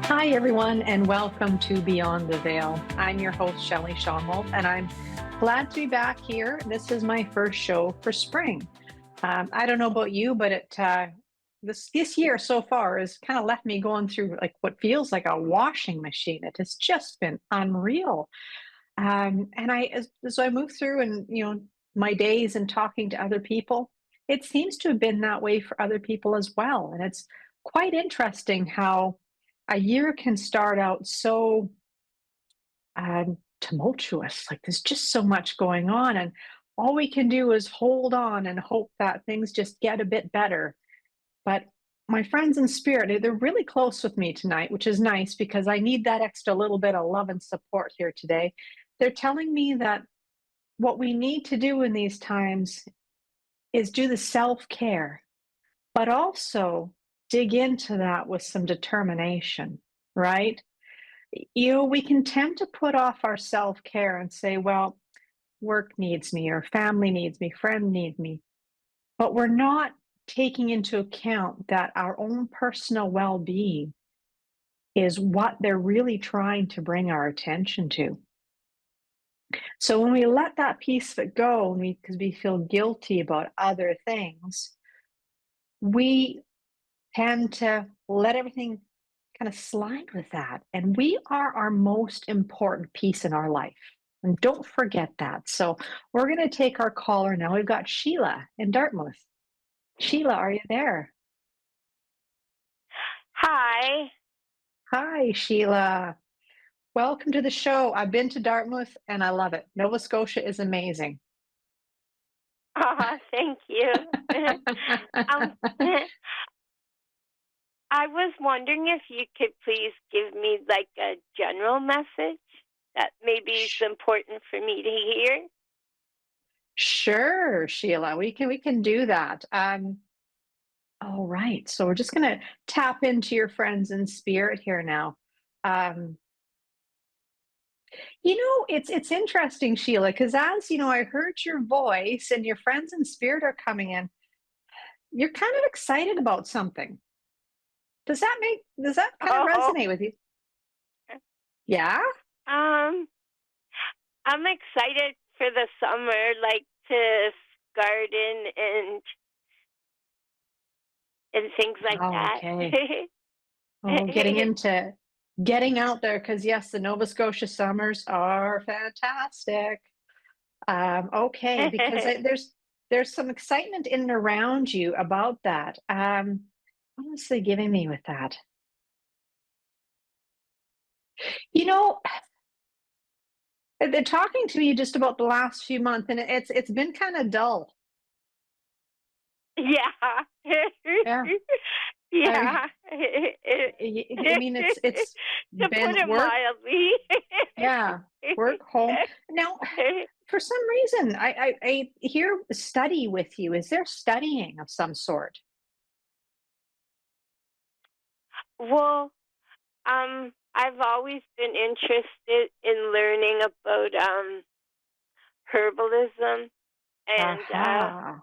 Hi, everyone, and welcome to Beyond the Veil. I'm your host, Shelley Schonwald, and I'm glad to be back here. This is my first show for spring. I don't know about you, but this year so far has kind of left me going through like what feels like a washing machine. It has just been unreal. And as I move through and my days and talking to other people, it seems to have been that way for other people as well. And it's quite interesting how a year can start out so tumultuous. Like there's just so much going on, and all we can do is hold on and hope that things just get a bit better. But my friends in spirit, they're really close with me tonight, which is nice because I need that extra little bit of love and support here today. They're telling me that what we need to do in these times is do the self care, but also dig into that with some determination, right? We can tend to put off our self care and say, well, work needs me, or family needs me, friend needs me. But we're not taking into account that our own personal well being is what they're really trying to bring our attention to. So when we let that piece of it go, because we feel guilty about other things, we tend to let everything kind of slide with that. And we are our most important piece in our life. And don't forget that. So we're going to take our caller now. We've got Sheila in Dartmouth. Sheila, are you there? Hi. Hi, Sheila. Welcome to the show. I've been to Dartmouth and I love it. Nova Scotia is amazing. Thank you. um, I was wondering if you could please give me like a general message that maybe is Sh- important for me to hear. Sure, Sheila. We can do that. All right. So we're just gonna tap into your friends in spirit here now. Um, it's interesting, Sheila, because as I heard your voice and your friends in spirit are coming in, you're kind of excited about something. Does that kind of Oh, resonate with you? Yeah? um, I'm excited for the summer, like to garden and things like Oh, that. okay. Oh, getting out there because yes, the Nova Scotia summers are fantastic. Okay, because there's some excitement in and around you about that. What was they giving me with that? You know, they're talking to me just about the last few months, and it's been kind of dull. Yeah. Yeah, I Yeah. I mean it's To put been it work, mildly. yeah, work, home. Now, for some reason, I hear study with you. Is there studying of some sort? Well, I've always been interested in learning about herbalism and Aha.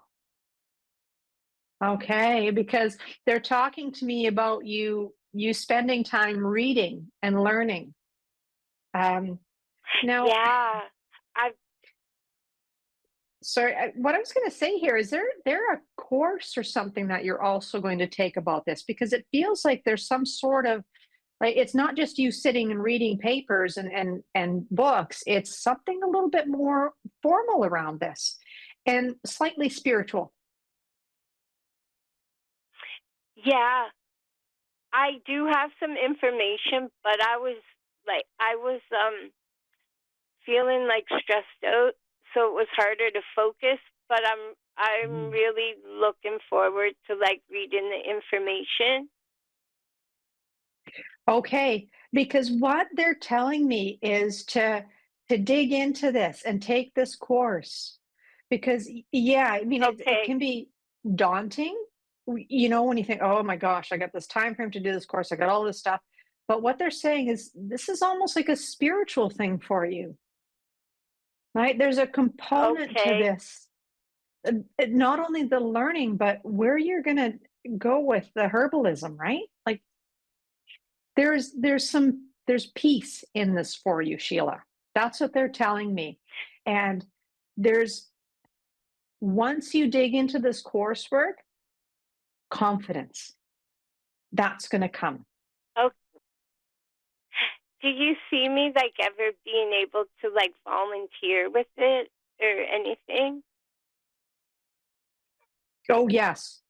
Okay, because they're talking to me about you spending time reading and learning. Um, now, yeah, I've sorry, what I was going to say here is there a course or something that you're also going to take about this? Because it feels like there's some sort of like it's not just you sitting and reading papers and books. It's something a little bit more formal around this and slightly spiritual. yeah, I do have some information, but I was feeling like stressed out, so it was harder to focus, but I'm Mm. really looking forward to like reading the information. Okay, because what they're telling me is to dig into this and take this course. Because yeah, I mean it Okay. can be daunting, when you think, "Oh my gosh, I got this time frame to do this course. I got all this stuff." But what they're saying is this is almost like a spiritual thing for you, right? There's a component to Okay. this. Not only the learning, but where you're going to go with the herbalism, right? Like there's peace in this for you, Sheila. That's what they're telling me. And there's once you dig into this coursework, confidence, that's going to come. Oh, do you see me like ever being able to like volunteer with it or anything? Oh yes.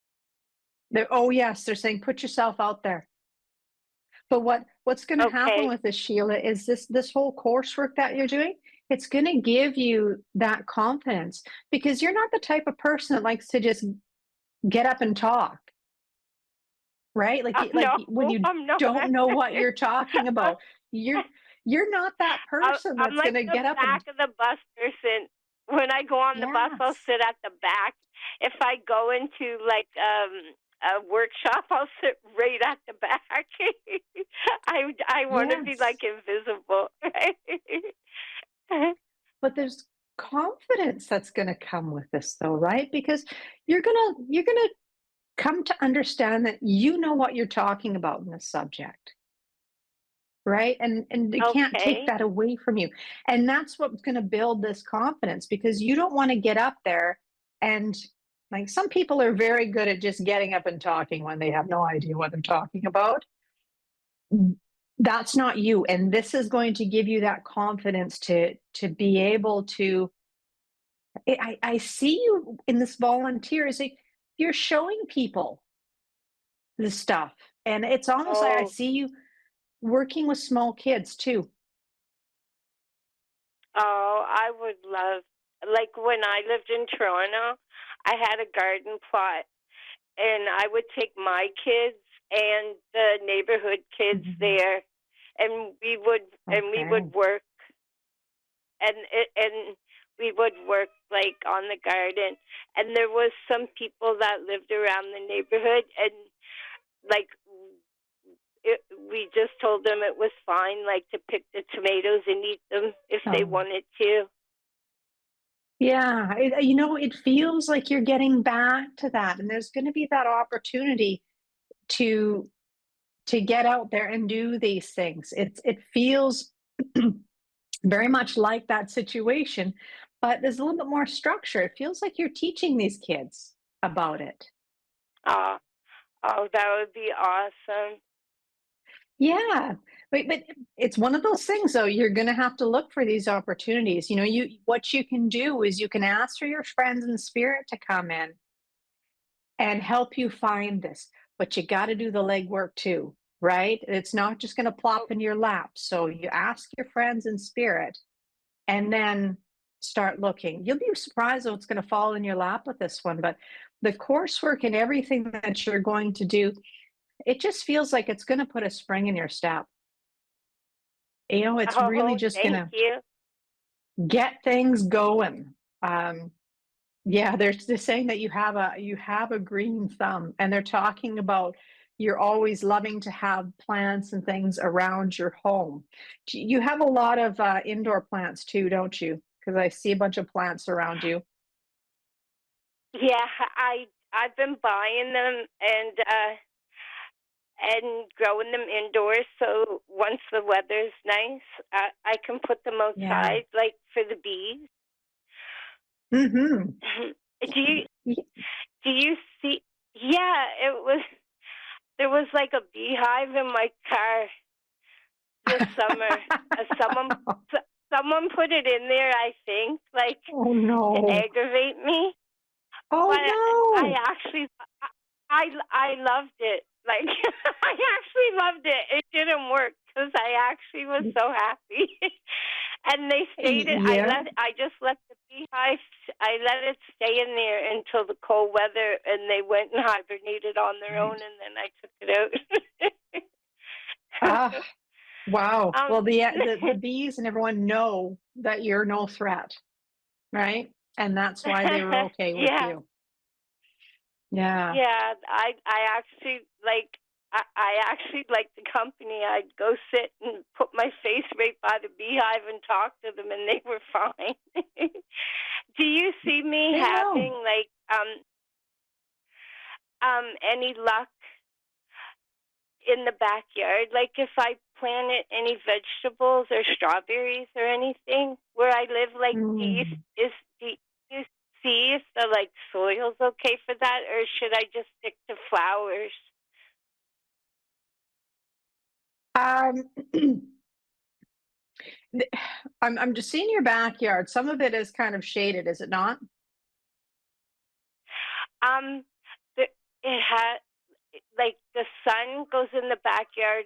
Oh yes, they're saying put yourself out there. But what's going to happen Okay. with this, Sheila, is this whole coursework that you're doing, it's going to give you that confidence because you're not the type of person that likes to just get up and talk, right? Like No, when you I'm not. don't know what you're talking about, you're you're not that person I'm that's going like to the get up back and of the bus person. When I go on the bus, I'll yes, sit at the back. If I go into like a workshop, I'll sit right at the back. I want to be yes. like invisible. But there's confidence that's going to come with this though, right? Because you're going to come to understand that you know what you're talking about in this subject, right? And they can't take Okay. that away from you. And that's what's going to build this confidence because you don't want to get up there and like some people are very good at just getting up and talking when they have no idea what they're talking about. That's not you, and this is going to give you that confidence to be able to I see you in this volunteer is like you're showing people the stuff. And it's almost like I Oh, see you working with small kids too. oh, I would love, like when I lived in Toronto, I had a garden plot and I would take my kids and the neighborhood kids Mhm. there and we would Okay. work and we would work like on the garden, and there was some people that lived around the neighborhood, and like we just told them it was fine like to pick the tomatoes and eat them if they Oh, wanted to. yeah. It feels like you're getting back to that, and there's going to be that opportunity to to get out there and do these things. It feels very much like that situation, but there's a little bit more structure. It feels like you're teaching these kids about it. uh oh, that would be awesome. Yeah, but it's one of those things though, you're gonna have to look for these opportunities. What you can do is you can ask for your friends in spirit to come in and help you find this, but you gotta do the legwork too, right? It's not just gonna Oh, plop in your lap. So you ask your friends in spirit and then start looking. You'll be surprised what's gonna fall in your lap with this one, but the coursework and everything that you're going to do, it just feels like it's gonna put a spring in your step. It's really oh, just thank gonna you. get things going. Um, yeah, they're saying that you have a green thumb, and they're talking about you're always loving to have plants and things around your home. You have a lot of indoor plants too, don't you? Because I see a bunch of plants around you. Yeah, I've been buying them and growing them indoors. So once the weather's nice, I can put them Yeah. outside, like for the bees. Mm-hmm. do you do you see? Yeah, it was. There was like a beehive in my car this summer. Someone someone put it in there, I think, like Oh to no. aggravate me. Oh But I no. actually, I loved it. Like I actually loved it. It didn't work because I actually was so happy. And they stayed. Yeah. I just let the beehive. I let it stay in there until the cold weather, and they went and hibernated on their own, Right. and then I took it out. Ah, wow. um, Well, the bees and everyone know that you're no threat, right? And that's why they were okay with yeah. you. Yeah. Yeah, I actually I actually like the company. I'd go sit and put my face right by the beehive and talk to them, and they were fine. Do you see me I having know. any luck in the backyard? Like if I planted any vegetables or strawberries or anything where I live, like Mm. do you see if the like soil's okay for that, or should I just stick to flowers? Um, th- I'm just seeing your backyard. Some of it is kind of shaded, is it not? Um, the, it had like the sun goes in the backyard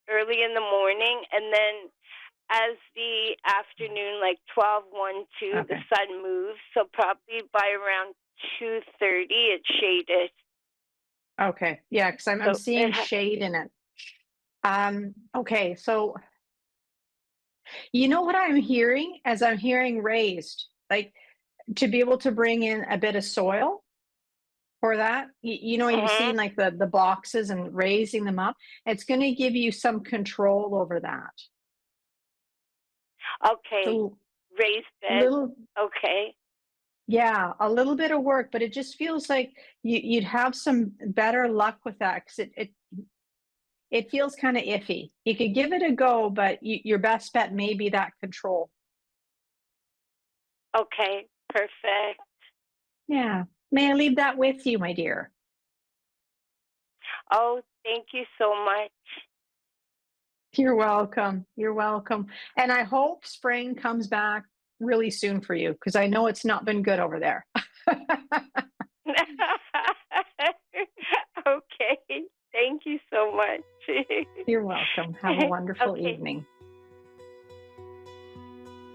early in the morning, and then as the afternoon, like 12, 1, 2, the Okay. sun moves. So probably by around 2:30, it's shaded. Okay. Yeah, because I'm So seeing shade in it. Okay, so you know what I'm hearing as I'm hearing raised, like to be able to bring in a bit of soil for that. You've hmm seen like the boxes and raising them up. It's going to give you some control over that. Okay, So raised bed. little, Okay, yeah, a little bit of work, but it just feels like you'd have some better luck with that because it feels kind of iffy. You could give it a go, but your best bet may be that control. okay, perfect. Yeah. May I leave that with you, my dear? Oh, thank you so much. You're welcome. You're welcome. And I hope spring comes back really soon for you because I know it's not been good over there. Okay, thank you so much. You're welcome. Have a wonderful Okay, evening.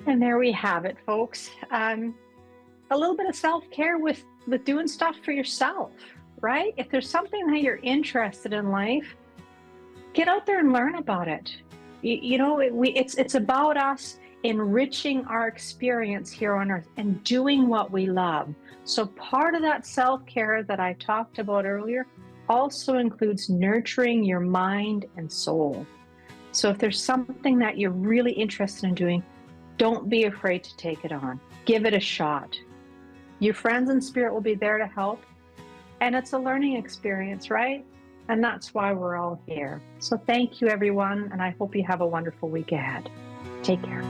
And there we have it, folks. A little bit of self-care with doing stuff for yourself, right? If there's something that you're interested in life, get out there and learn about it. It's about us enriching our experience here on earth and doing what we love. So part of that self-care that I talked about earlier also includes nurturing your mind and soul. So if there's something that you're really interested in doing, don't be afraid to take it on. Give it a shot. Your friends in spirit will be there to help. And it's a learning experience, right? And that's why we're all here. So thank you, everyone. And I hope you have a wonderful week ahead. Take care.